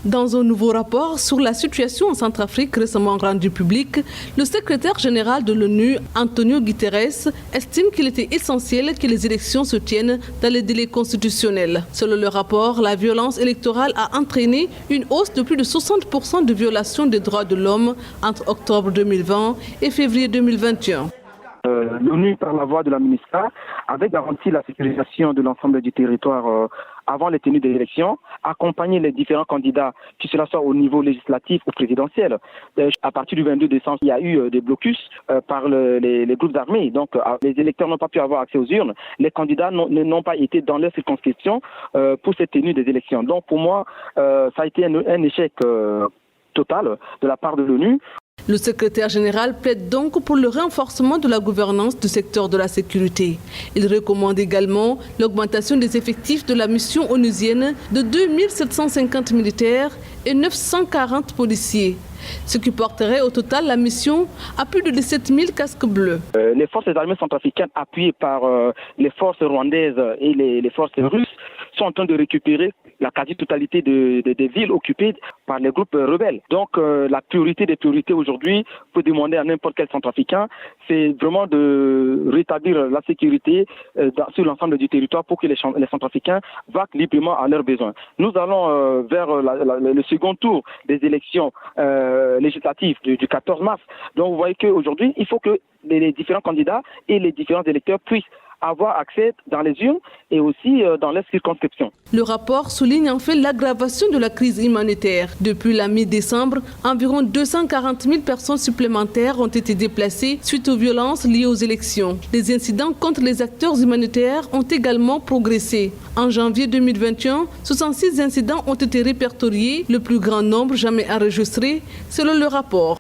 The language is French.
Dans un nouveau rapport sur la situation en Centrafrique récemment rendu public, le secrétaire général de l'ONU, Antonio Guterres, estime qu'il était essentiel que les élections se tiennent dans les délais constitutionnels. Selon le rapport, la violence électorale a entraîné une hausse de plus de 60% de violations des droits de l'homme entre octobre 2020 et février 2021. L'ONU, par la voie de la MINUSCA, avait garanti la sécurisation de l'ensemble du territoire avant les tenues des élections, accompagner les différents candidats, que cela soit au niveau législatif ou présidentiel. À partir du 22 décembre, il y a eu des blocus par les groupes armés. Donc, les électeurs n'ont pas pu avoir accès aux urnes. Les candidats n'ont pas été dans leur circonscription pour cette tenue des élections. Donc, pour moi, ça a été un échec total de la part de l'ONU. Le secrétaire général plaide donc pour le renforcement de la gouvernance du secteur de la sécurité. Il recommande également l'augmentation des effectifs de la mission onusienne de 2750 militaires et 940 policiers, ce qui porterait au total la mission à plus de 17 000 casques bleus. Les forces armées centrafricaines appuyées par les forces rwandaises et les forces russes sont en train de récupérer la quasi-totalité des villes occupées par les groupes rebelles. Donc la priorité des priorités aujourd'hui, pour demander à n'importe quel centrafricain, c'est vraiment de rétablir la sécurité sur l'ensemble du territoire pour que les centrafricains vaquent librement à leurs besoins. Nous allons vers le second tour des élections législatives du 14 mars. Donc vous voyez qu'aujourd'hui, il faut que les différents candidats et les différents électeurs puissent avoir accès dans les urnes et aussi dans les circonscriptions. Le rapport souligne en fait l'aggravation de la crise humanitaire. Depuis la mi-décembre, environ 240 000 personnes supplémentaires ont été déplacées suite aux violences liées aux élections. Les incidents contre les acteurs humanitaires ont également progressé. En janvier 2021, 66 incidents ont été répertoriés, le plus grand nombre jamais enregistré selon le rapport.